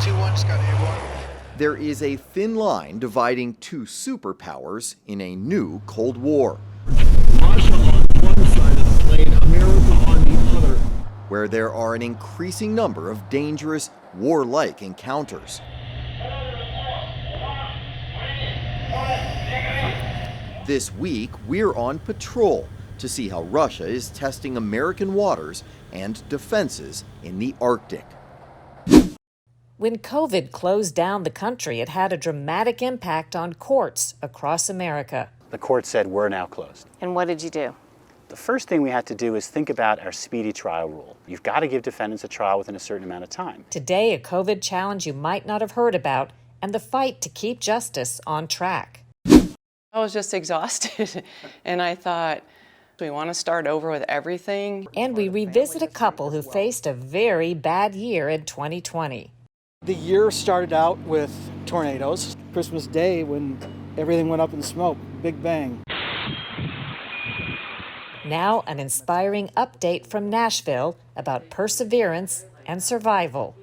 2-1, just got a hit one. There is a thin line dividing two superpowers in a new Cold War. Russia on one side of the plane, America on the other. Where there are an increasing number of dangerous, warlike encounters. This week, we're on patrol to see how Russia is testing American waters and defenses in the Arctic. When COVID closed down the country, it had a dramatic impact on courts across America. The court said we're now closed. And what did you do? The first thing we had to do is think about our speedy trial rule. You've got to give defendants a trial within a certain amount of time. Today, a COVID challenge you might not have heard about, and the fight to keep justice on track. I was just exhausted, and I thought, we want to start over with everything. And we revisit a couple who faced a very bad year in 2020. The year started out with tornadoes. Christmas Day, when everything went up in smoke, big bang. Now, an inspiring update from Nashville about perseverance and survival.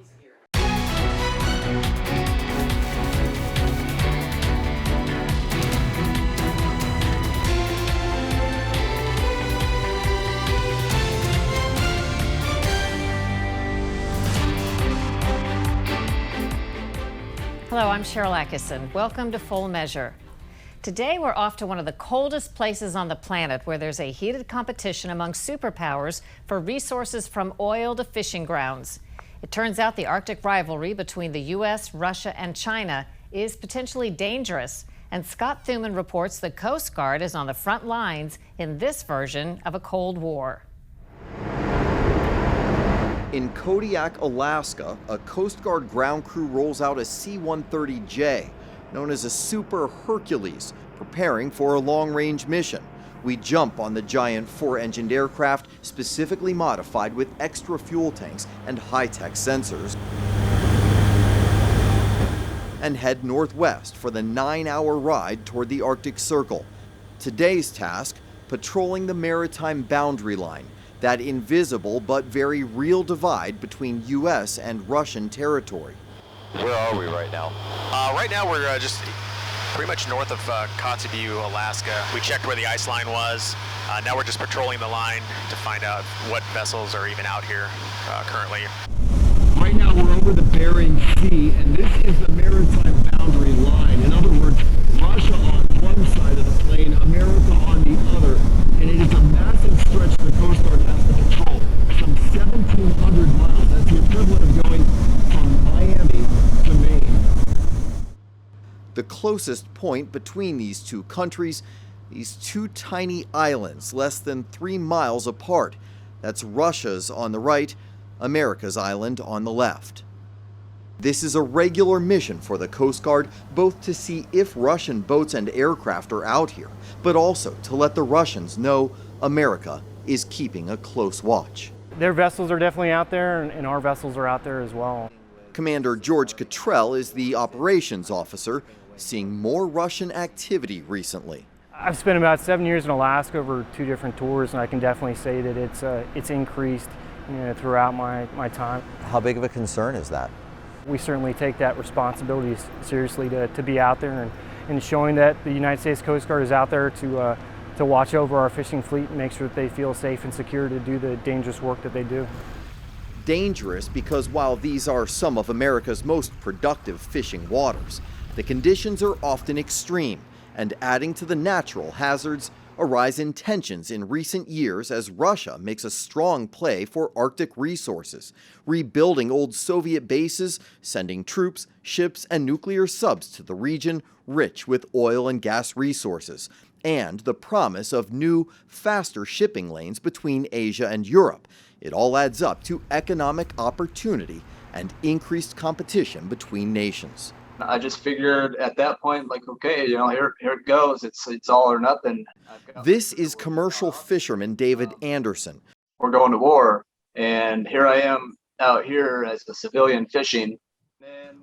Hello, I'm Sharyl Attkisson. Welcome to Full Measure. Today, we're off to one of the coldest places on the planet where there's a heated competition among superpowers for resources from oil to fishing grounds. It turns out the Arctic rivalry between the U.S., Russia, and China is potentially dangerous. And Scott Thuman reports the Coast Guard is on the front lines in this version of a Cold War. In Kodiak, Alaska, a Coast Guard ground crew rolls out a C-130J, known as a Super Hercules, preparing for a long-range mission. We jump on the giant 4-engined aircraft, specifically modified with extra fuel tanks and high-tech sensors, and head northwest for the 9-hour ride toward the Arctic Circle. Today's task, patrolling the maritime boundary line, that invisible but very real divide between U.S. and Russian territory. Where are we right now? Right now we're just pretty much north of Kotzebue, Alaska. We checked where the ice line was. Now we're just patrolling the line to find out what vessels are even out here currently. Right now we're over the Bering Sea, and this is the maritime boundary line. In other words, Russia on one side of the plane, America on the other. And it is a massive stretch the Coast Guard has to patrol. Some 1,700 miles. That's the equivalent of going from Miami to Maine. The closest point between these two countries, these two tiny islands less than 3 miles apart. That's Russia's on the right, America's island on the left. This is a regular mission for the Coast Guard, both to see if Russian boats and aircraft are out here, but also to let the Russians know America is keeping a close watch. Their vessels are definitely out there, and our vessels are out there as well. Commander George Cottrell is the operations officer, seeing more Russian activity recently. I've spent about 7 years in Alaska over 2 different tours, and I can definitely say that it's increased throughout my time. How big of a concern is that? We certainly take that responsibility seriously to be out there and showing that the United States Coast Guard is out there to watch over our fishing fleet and make sure that they feel safe and secure to do the dangerous work that they do. Dangerous because while these are some of America's most productive fishing waters, the conditions are often extreme, and adding to the natural hazards, a rise in tensions in recent years as Russia makes a strong play for Arctic resources, rebuilding old Soviet bases, sending troops, ships, and nuclear subs to the region rich with oil and gas resources, and the promise of new, faster shipping lanes between Asia and Europe. It all adds up to economic opportunity and increased competition between nations. I just figured at that point, like, okay, here it goes. It's all or nothing. This is commercial fisherman David Anderson. We're going to war, and here I am out here as a civilian fishing.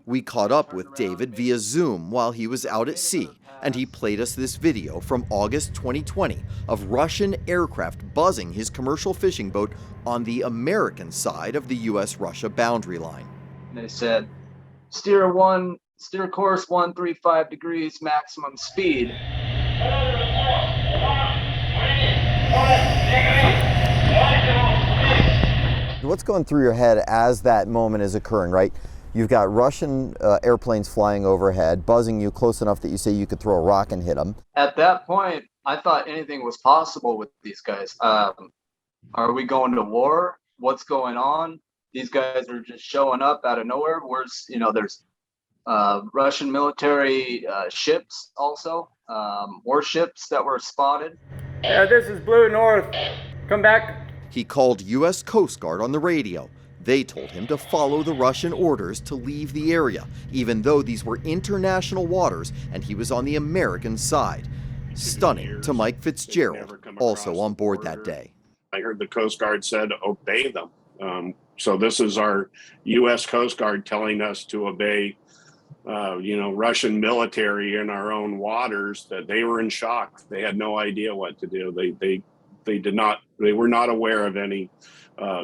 We caught up with David via Zoom while he was out at sea, and he played us this video from August 2020 of Russian aircraft buzzing his commercial fishing boat on the American side of the U.S.-Russia boundary line. They said, steer course 135 degrees maximum speed. What's going through your head as that moment is occurring, right? You've got Russian airplanes flying overhead, buzzing you close enough that you say you could throw a rock and hit them. At that point, I thought anything was possible with these guys. Are we going to war? What's going on? These guys are just showing up out of nowhere. There's Russian military ships also, warships that were spotted. Yeah, this is Blue North. Come back. He called U.S. Coast Guard on the radio. They told him to follow the Russian orders to leave the area, even though these were international waters and he was on the American side. Stunning to Mike Fitzgerald, also on board that day. I heard the Coast Guard said, obey them. So this is our U.S. Coast Guard telling us to obey, Russian military in our own waters. That they were in shock. They had no idea what to do. They were not aware of any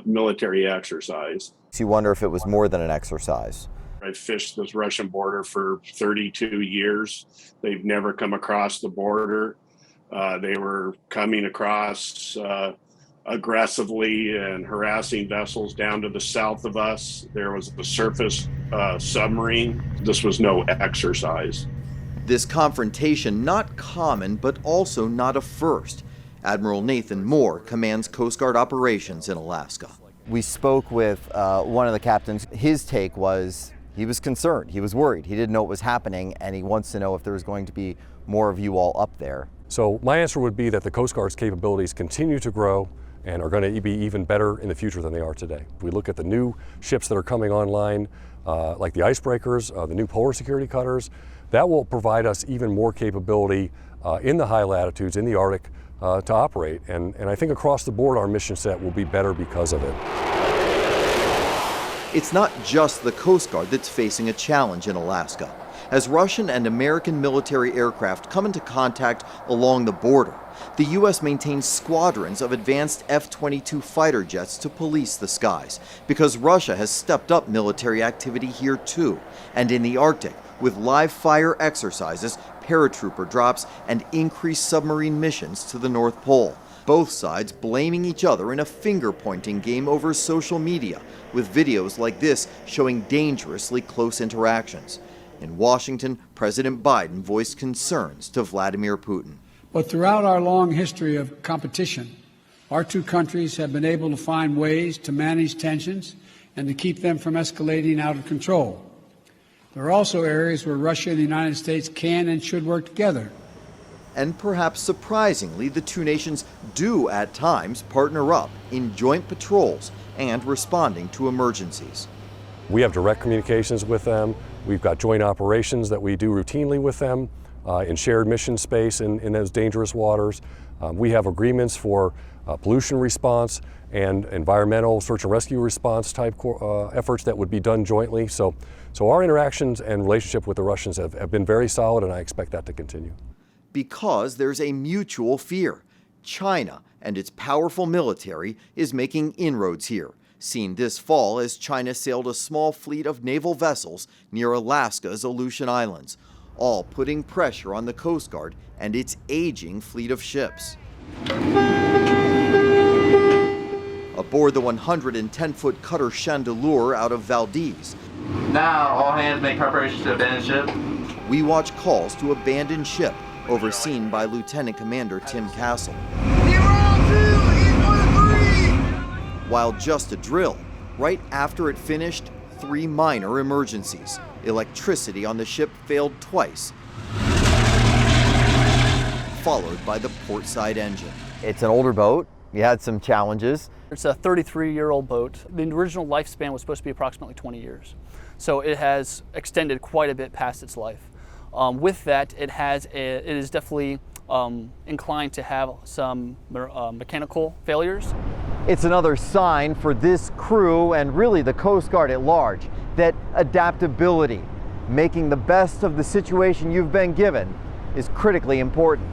military exercise. You wonder if it was more than an exercise. I fished this Russian border for 32 years. They've never come across the border. They were coming across aggressively and harassing vessels down to the south of us. There was a surface submarine. This was no exercise. This confrontation not common, but also not a first. Admiral Nathan Moore commands Coast Guard operations in Alaska. We spoke with one of the captains. His take was he was concerned, he was worried, he didn't know what was happening, and he wants to know if there was going to be more of you all up there. So my answer would be that the Coast Guard's capabilities continue to grow and are going to be even better in the future than they are today. If we look at the new ships that are coming online, like the icebreakers, the new polar security cutters, that will provide us even more capability in the high latitudes, in the Arctic, to operate. And I think across the board our mission set will be better because of it. It's not just the Coast Guard that's facing a challenge in Alaska. As Russian and American military aircraft come into contact along the border, the U.S. maintains squadrons of advanced F-22 fighter jets to police the skies, because Russia has stepped up military activity here too, and in the Arctic, with live fire exercises, paratrooper drops, and increased submarine missions to the North Pole. Both sides blaming each other in a finger-pointing game over social media, with videos like this showing dangerously close interactions. In Washington, President Biden voiced concerns to Vladimir Putin. But throughout our long history of competition, our two countries have been able to find ways to manage tensions and to keep them from escalating out of control. There are also areas where Russia and the United States can and should work together. And perhaps surprisingly, the two nations do at times partner up in joint patrols and responding to emergencies. We have direct communications with them. We've got joint operations that we do routinely with them in shared mission space in those dangerous waters. We have agreements for pollution response and environmental search and rescue response type efforts that would be done jointly. So our interactions and relationship with the Russians have been very solid, and I expect that to continue. Because there's a mutual fear. China and its powerful military is making inroads here, seen this fall as China sailed a small fleet of naval vessels near Alaska's Aleutian Islands, all putting pressure on the Coast Guard and its aging fleet of ships. Aboard the 110-foot cutter Chandelure out of Valdez, Now, all hands make preparations to abandon ship. we watch calls to abandon ship, overseen by Lieutenant Commander Tim Castle. While just a drill, right after it finished, 3 minor emergencies. Electricity on the ship failed twice, followed by the portside engine. It's an older boat. You had some challenges. It's a 33-year-old boat. The original lifespan was supposed to be approximately 20 years. So it has extended quite a bit past its life. With that, it is definitely inclined to have some mechanical failures. It's another sign for this crew and really the Coast Guard at large that adaptability, making the best of the situation you've been given, is critically important.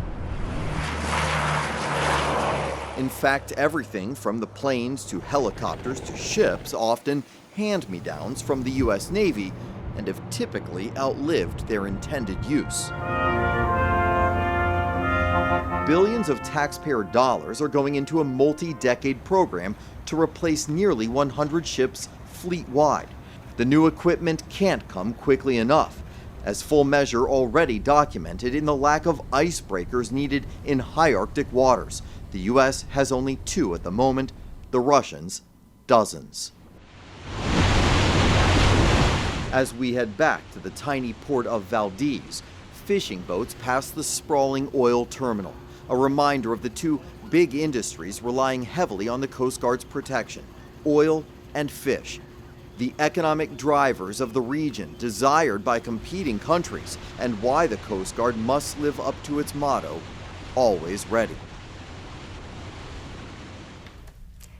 In fact, everything from the planes to helicopters to ships, often hand-me-downs from the U.S. Navy, and have typically outlived their intended use. Billions of taxpayer dollars are going into a multi-decade program to replace nearly 100 ships fleet-wide. The new equipment can't come quickly enough, as Full Measure already documented in the lack of icebreakers needed in high Arctic waters. The U.S. has only 2 at the moment, the Russians dozens. As we head back to the tiny port of Valdez, fishing boats pass the sprawling oil terminal, a reminder of the 2 big industries relying heavily on the Coast Guard's protection: oil and fish. The economic drivers of the region, desired by competing countries, and why the Coast Guard must live up to its motto, always ready.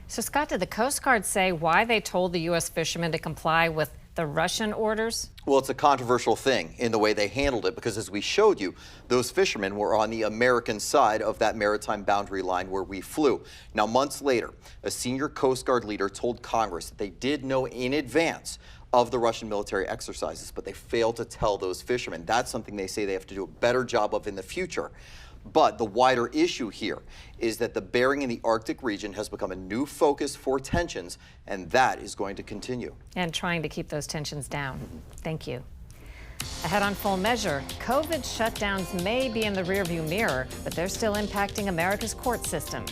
So, Scott, did the Coast Guard say why they told the U.S. fishermen to comply with the Russian orders? Well, it's a controversial thing in the way they handled it, because as we showed you, those fishermen were on the American side of that maritime boundary line where we flew. Now, months later, a senior Coast Guard leader told Congress that they did know in advance of the Russian military exercises, but they failed to tell those fishermen. That's something they say they have to do a better job of in the future. But the wider issue here is that the Bering and the Arctic region has become a new focus for tensions, and that is going to continue. And trying to keep those tensions down. Thank you. Ahead on Full Measure, COVID shutdowns may be in the rearview mirror, but they're still impacting America's court system.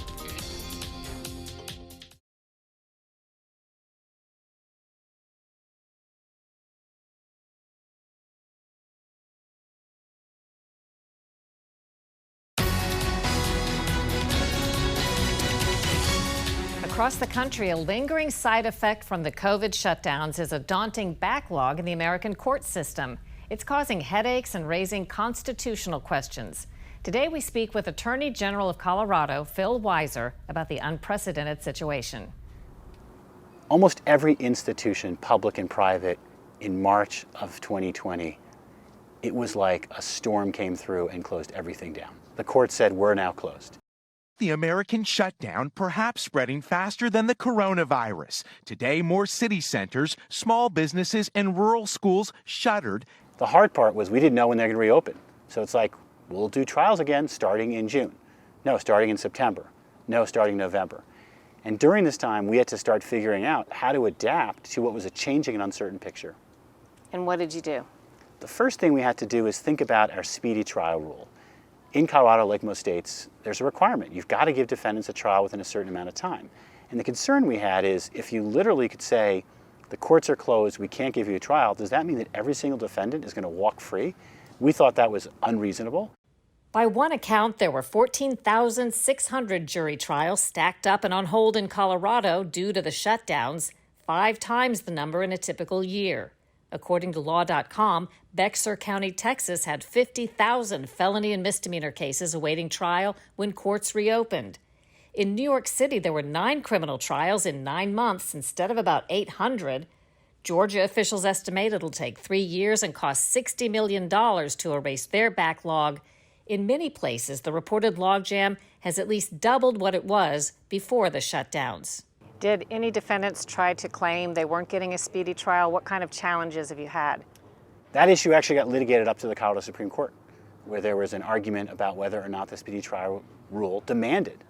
Across the country, a lingering side effect from the COVID shutdowns is a daunting backlog in the American court system. It's causing headaches and raising constitutional questions. Today, we speak with Attorney General of Colorado, Phil Weiser, about the unprecedented situation. Almost every institution, public and private, in March of 2020, it was like a storm came through and closed everything down. The court said, we're now closed. The American shutdown perhaps spreading faster than the coronavirus. Today, more city centers, small businesses, and rural schools shuttered. The hard part was we didn't know when they're going to reopen. So it's like, we'll do trials again starting in June. No, starting in September. No, starting November. And during this time, we had to start figuring out how to adapt to what was a changing and uncertain picture. And what did you do? The first thing we had to do is think about our speedy trial rule. In Colorado, like most states, there's a requirement. You've got to give defendants a trial within a certain amount of time. And the concern we had is if you literally could say, the courts are closed, we can't give you a trial, does that mean that every single defendant is going to walk free? We thought that was unreasonable. By one account, there were 14,600 jury trials stacked up and on hold in Colorado due to the shutdowns, 5 times the number in a typical year. According to Law.com, Bexar County, Texas had 50,000 felony and misdemeanor cases awaiting trial when courts reopened. In New York City, there were 9 criminal trials in 9 months instead of about 800. Georgia officials estimate it'll take 3 years and cost $60 million to erase their backlog. In many places, the reported logjam has at least doubled what it was before the shutdowns. Did any defendants try to claim they weren't getting a speedy trial? What kind of challenges have you had? That issue actually got litigated up to the Colorado Supreme Court, where there was an argument about whether or not the speedy trial rule demanded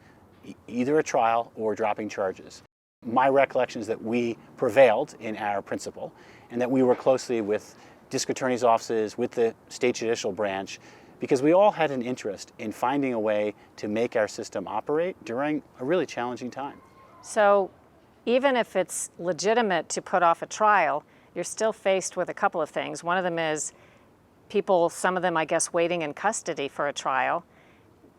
either a trial or dropping charges. My recollection is that we prevailed in our principle and that we worked closely with district attorney's offices, with the state judicial branch, because we all had an interest in finding a way to make our system operate during a really challenging time. So even if it's legitimate to put off a trial, you're still faced with a couple of things. One of them is people, some of them, I guess, waiting in custody for a trial,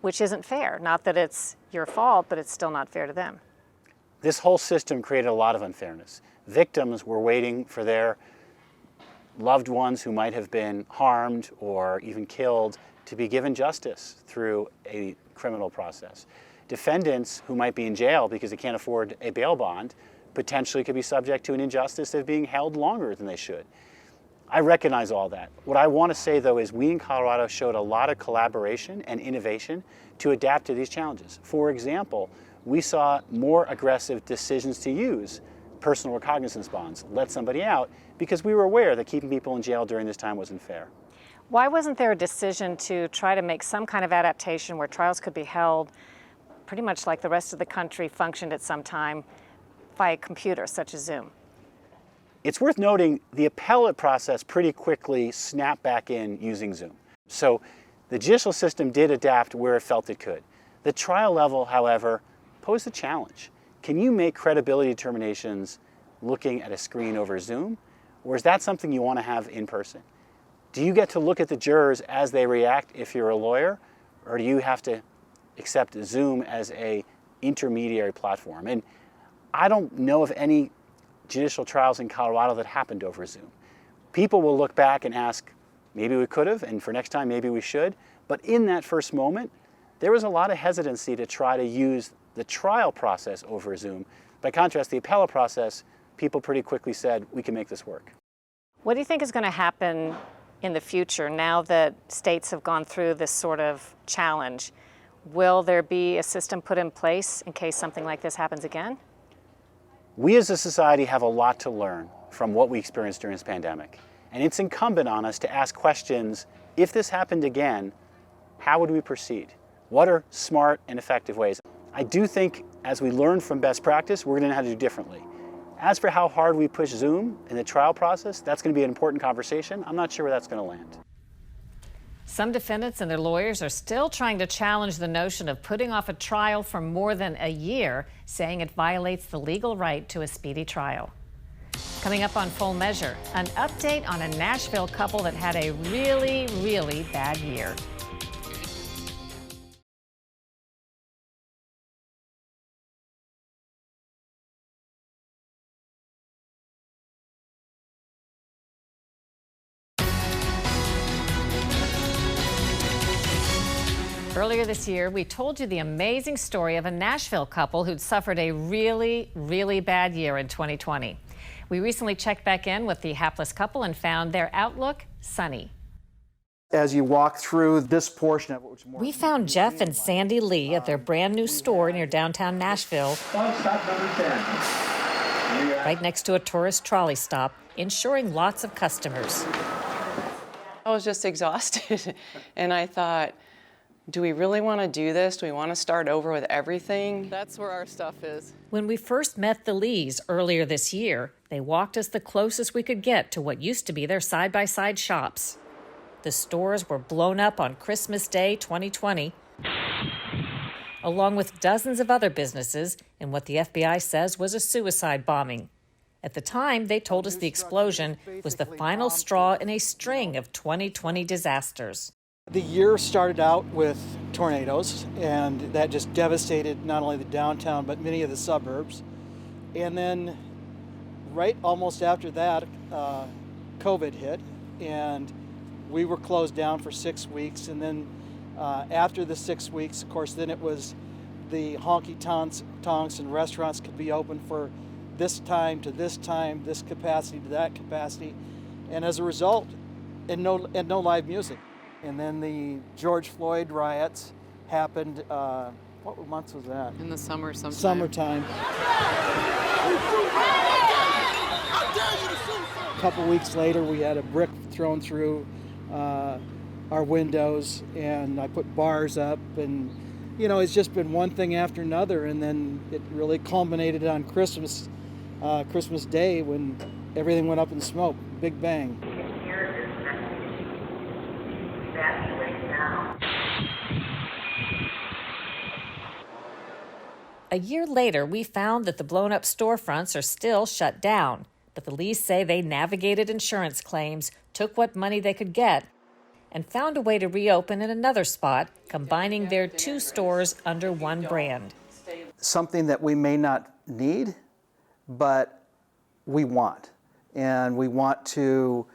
which isn't fair. Not that it's your fault, but it's still not fair to them. This whole system created a lot of unfairness. Victims were waiting for their loved ones who might have been harmed or even killed to be given justice through a criminal process. Defendants who might be in jail because they can't afford a bail bond potentially could be subject to an injustice of being held longer than they should. I recognize all that. What I want to say, though, is we in Colorado showed a lot of collaboration and innovation to adapt to these challenges. For example, we saw more aggressive decisions to use personal recognizance bonds, let somebody out, because we were aware that keeping people in jail during this time wasn't fair. Why wasn't there a decision to try to make some kind of adaptation where trials could be held pretty much like the rest of the country functioned at some time by a computer such as Zoom? It's worth noting the appellate process pretty quickly snapped back in using Zoom. So the judicial system did adapt where it felt it could. The trial level, however, posed a challenge. Can you make credibility determinations looking at a screen over Zoom? Or is that something you want to have in person? Do you get to look at the jurors as they react if you're a lawyer? Or do you have to accept Zoom as an intermediary platform? And I don't know of any judicial trials in Colorado that happened over Zoom. People will look back and ask, maybe we could have, and for next time, maybe we should. But in that first moment, there was a lot of hesitancy to try to use the trial process over Zoom. By contrast, the appellate process, people pretty quickly said, we can make this work. What do you think is going to happen in the future now that states have gone through this sort of challenge? Will there be a system put in place in case something like this happens again? We as a society have a lot to learn from what we experienced during this pandemic. And it's incumbent on us to ask questions, if this happened again, how would we proceed? What are smart and effective ways? I do think as we learn from best practice, we're going to know how to do differently. As for how hard we push Zoom in the trial process, that's going to be an important conversation. I'm not sure where that's going to land. Some defendants and their lawyers are still trying to challenge the notion of putting off a trial for more than a year, saying it violates the legal right to a speedy trial. Coming up on Full Measure, an update on a Nashville couple that had a really, really bad year. Earlier this year, we told you the amazing story of a Nashville couple who'd suffered a really, really bad year in 2020. We recently checked back in with the hapless couple and found their outlook sunny. As you walk through this portion of it, which more We found Jeff and Sandy Lee at their brand new store near downtown Nashville, right next to a tourist trolley stop, ensuring lots of customers. I was just exhausted, and I thought, do we really want to do this? Do we want to start over with everything? That's where our stuff is. When we first met the Lees earlier this year, they walked us the closest we could get to what used to be their side-by-side shops. The stores were blown up on Christmas Day 2020, along with dozens of other businesses in what the FBI says was a suicide bombing. At the time, they told us the explosion was the final straw in a string of 2020 disasters. The year started out with tornadoes, and that just devastated not only the downtown, but many of the suburbs. And then right almost after that, COVID hit, and we were closed down for 6 weeks. And then after the 6 weeks, of course, then it was the honky-tonks and restaurants could be open for this time to this time, this capacity to that capacity. And as a result, and no live music. And then the George Floyd riots happened, what month was that? In the summer sometime. Summertime. A couple weeks later, we had a brick thrown through our windows, and I put bars up, and it's just been one thing after another, and then it really culminated on Christmas Day when everything went up in smoke, big bang. A year later, we found that the blown-up storefronts are still shut down, but the Lees say they navigated insurance claims, took what money they could get, and found a way to reopen in another spot, combining their two stores under one brand. Something that we may not need, but we want. And we want to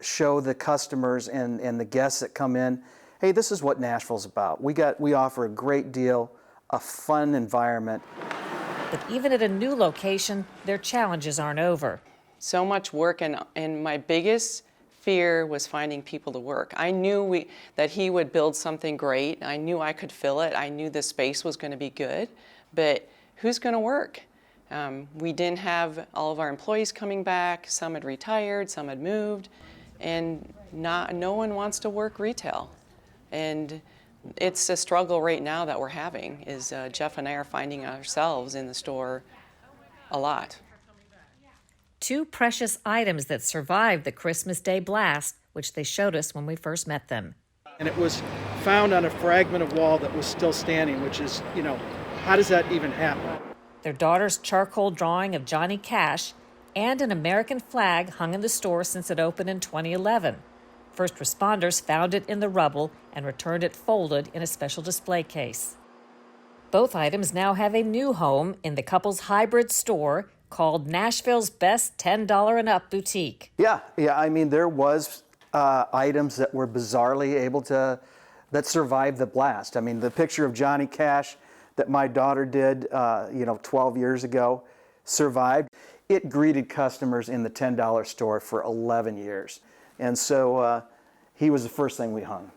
show the customers and the guests that come in, hey, this is what Nashville's about. We offer a great deal, a fun environment. But even at a new location, their challenges aren't over. So much work, and my biggest fear was finding people to work. I knew that he would build something great. I knew I could fill it. I knew the space was going to be good, but who's going to work? We didn't have all of our employees coming back. Some had retired, some had moved, and no one wants to work retail. And it's a struggle right now that we're having, is Jeff and I are finding ourselves in the store a lot. Two precious items that survived the Christmas Day blast, which they showed us when we first met them. And it was found on a fragment of wall that was still standing, which is, how does that even happen? Their daughter's charcoal drawing of Johnny Cash and an American flag hung in the store since it opened in 2011. First responders found it in the rubble and returned it folded in a special display case. Both items now have a new home in the couple's hybrid store called Nashville's Best $10 and Up Boutique. Yeah. I mean, there was items that were bizarrely that survived the blast. I mean, the picture of Johnny Cash that my daughter did, 12 years ago, survived. It greeted customers in the $10 store for 11 years. And so he was the first thing we hung.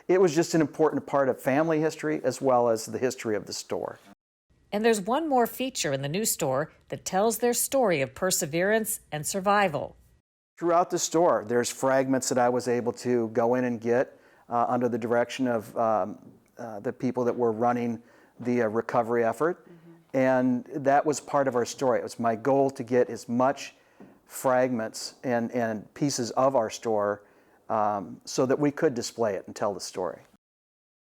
It was just an important part of family history as well as the history of the store. And there's one more feature in the new store that tells their story of perseverance and survival. Throughout the store, there's fragments that I was able to go in and get under the direction of the people that were running the recovery effort. Mm-hmm. And that was part of our story. It was my goal to get as much fragments and pieces of our store so that we could display it and tell the story.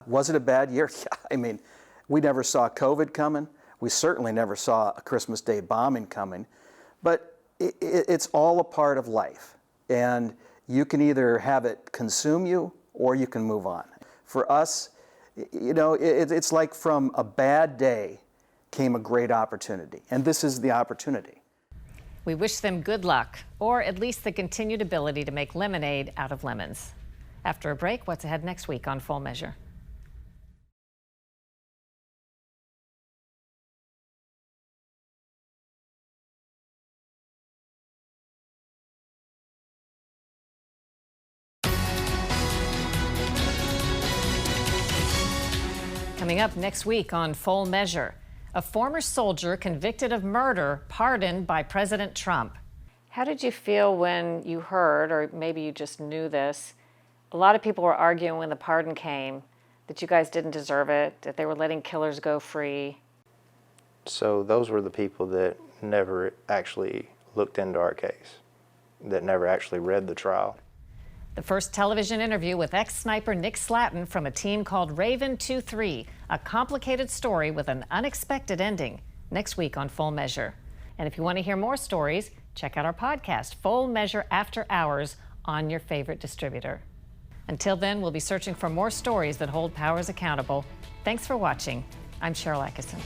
Was it a bad year? Yeah, I mean, we never saw COVID coming. We certainly never saw a Christmas Day bombing coming. But it's all a part of life. And you can either have it consume you or you can move on. For us, it's like from a bad day came a great opportunity. And this is the opportunity. We wish them good luck, or at least the continued ability to make lemonade out of lemons. After a break, what's ahead next week on Full Measure? Coming up next week on Full Measure, a former soldier convicted of murder pardoned by President Trump. How did you feel when you heard, or maybe you just knew this, a lot of people were arguing when the pardon came that you guys didn't deserve it, that they were letting killers go free? So those were the people that never actually looked into our case, that never actually read the trial. The first television interview with ex-sniper Nick Slatton from a team called Raven 2-3, a complicated story with an unexpected ending, next week on Full Measure. And if you want to hear more stories, check out our podcast, Full Measure After Hours, on your favorite distributor. Until then, we'll be searching for more stories that hold powers accountable. Thanks for watching. I'm Sharyl Attkisson.